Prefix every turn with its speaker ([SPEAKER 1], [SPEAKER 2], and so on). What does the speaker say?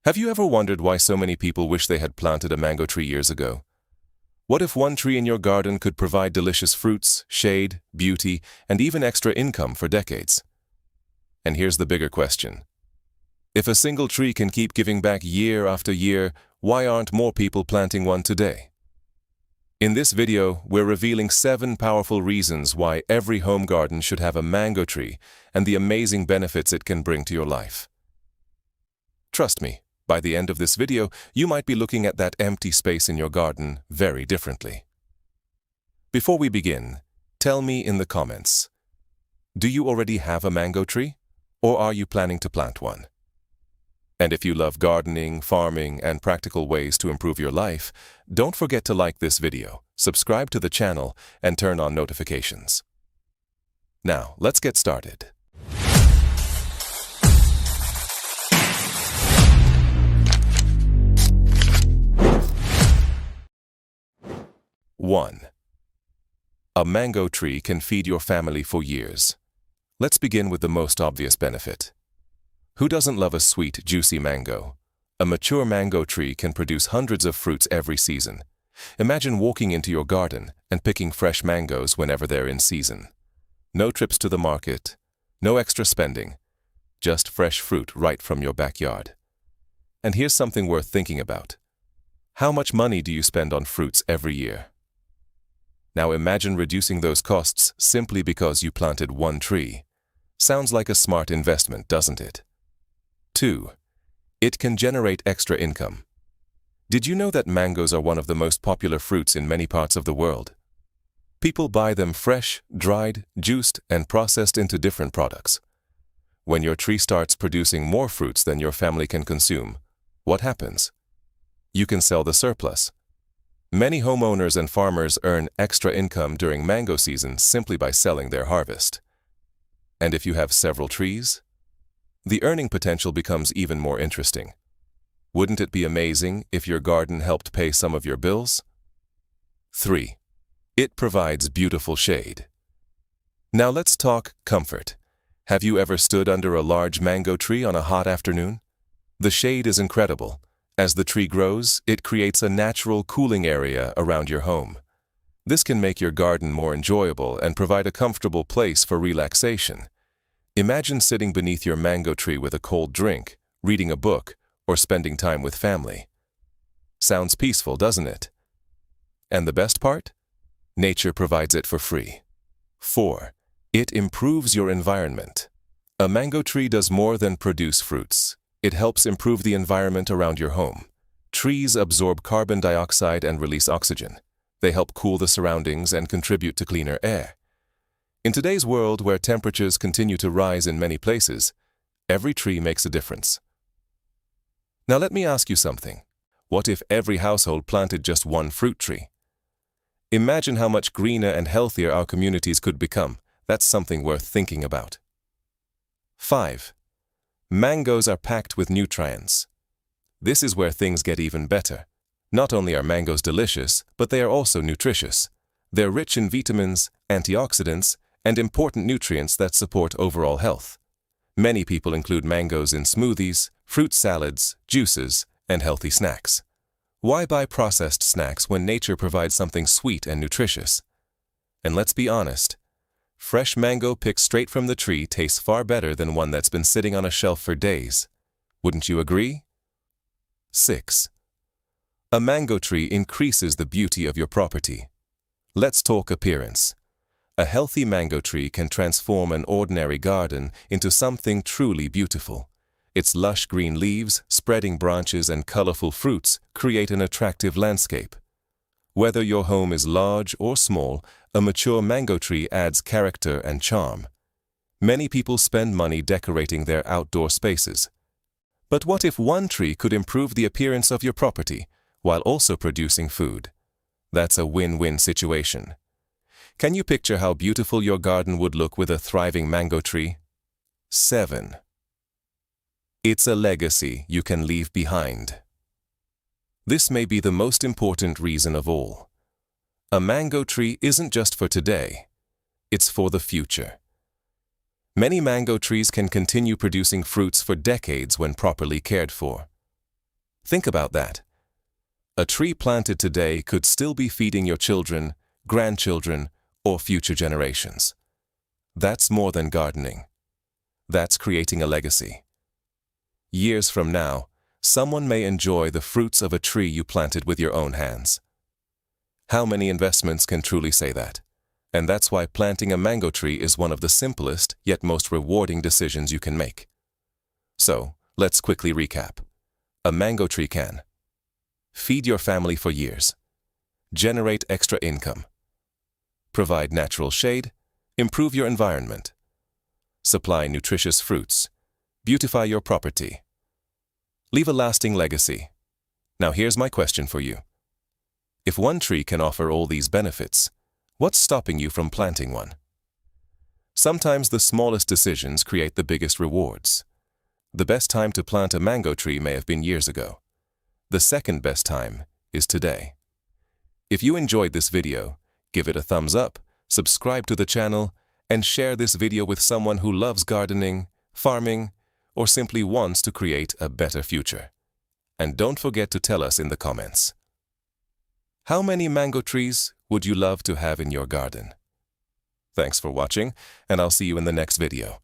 [SPEAKER 1] Have you ever wondered why so many people wish they had planted a mango tree years ago? What if one tree in your garden could provide delicious fruits, shade, beauty, and even extra income for decades? And here's the bigger question. If a single tree can keep giving back year after year, why aren't more people planting one today? In this video, we're revealing 7 powerful reasons why every home garden should have a mango tree and the amazing benefits it can bring to your life. Trust me, by the end of this video, you might be looking at that empty space in your garden very differently. Before we begin, tell me in the comments, do you already have a mango tree, or are you planning to plant one? And if you love gardening, farming, and practical ways to improve your life, don't forget to like this video, subscribe to the channel, and turn on notifications. Now, let's get started. One. A mango tree can feed your family for years. Let's begin with the most obvious benefit. Who doesn't love a sweet, juicy mango? A mature mango tree can produce hundreds of fruits every season. Imagine walking into your garden and picking fresh mangoes whenever they're in season. No trips to the market, no extra spending, just fresh fruit right from your backyard. And here's something worth thinking about. How much money do you spend on fruits every year? Now imagine reducing those costs simply because you planted one tree. Sounds like a smart investment, doesn't it? 2. It can generate extra income. Did you know that mangoes are one of the most popular fruits in many parts of the world? People buy them fresh, dried, juiced, and processed into different products. When your tree starts producing more fruits than your family can consume, what happens? You can sell the surplus. Many homeowners and farmers earn extra income during mango season simply by selling their harvest. And if you have several trees, the earning potential becomes even more interesting. Wouldn't it be amazing if your garden helped pay some of your bills? 3. It provides beautiful shade. Now let's talk comfort. Have you ever stood under a large mango tree on a hot afternoon? The shade is incredible. As the tree grows, it creates a natural cooling area around your home. This can make your garden more enjoyable and provide a comfortable place for relaxation. Imagine sitting beneath your mango tree with a cold drink, reading a book, or spending time with family. Sounds peaceful, doesn't it? And the best part? Nature provides it for free. 4. It improves your environment. A mango tree does more than produce fruits. It helps improve the environment around your home. Trees absorb carbon dioxide and release oxygen. They help cool the surroundings and contribute to cleaner air. In today's world where temperatures continue to rise in many places, every tree makes a difference. Now let me ask you something. What if every household planted just one fruit tree? Imagine how much greener and healthier our communities could become. That's something worth thinking about. 5. Mangoes are packed with nutrients. This is where things get even better. Not only are mangoes delicious, but they are also nutritious. They're rich in vitamins, antioxidants, and important nutrients that support overall health. Many people include mangoes in smoothies, fruit salads, juices, and healthy snacks. Why buy processed snacks when nature provides something sweet and nutritious? And let's be honest, fresh mango picked straight from the tree tastes far better than one that's been sitting on a shelf for days. Wouldn't you agree? 6. A mango tree increases the beauty of your property. Let's talk appearance. A healthy mango tree can transform an ordinary garden into something truly beautiful. Its lush green leaves, spreading branches, and colorful fruits create an attractive landscape. Whether your home is large or small, a mature mango tree adds character and charm. Many people spend money decorating their outdoor spaces. But what if one tree could improve the appearance of your property while also producing food? That's a win-win situation. Can you picture how beautiful your garden would look with a thriving mango tree? 7. It's a legacy you can leave behind. This may be the most important reason of all. A mango tree isn't just for today, it's for the future. Many mango trees can continue producing fruits for decades when properly cared for. Think about that. A tree planted today could still be feeding your children, grandchildren, or future generations. That's more than gardening. That's creating a legacy. Years from now, someone may enjoy the fruits of a tree you planted with your own hands. How many investments can truly say that? And that's why planting a mango tree is one of the simplest yet most rewarding decisions you can make. So, let's quickly recap. A mango tree can feed your family for years, generate extra income, provide natural shade, improve your environment, supply nutritious fruits, beautify your property, leave a lasting legacy. Now here's my question for you. If one tree can offer all these benefits, what's stopping you from planting one? Sometimes the smallest decisions create the biggest rewards. The best time to plant a mango tree may have been years ago. The second best time is today. If you enjoyed this video, give it a thumbs up, subscribe to the channel, and share this video with someone who loves gardening, farming, or simply wants to create a better future. And don't forget to tell us in the comments. How many mango trees would you love to have in your garden? Thanks for watching, and I'll see you in the next video.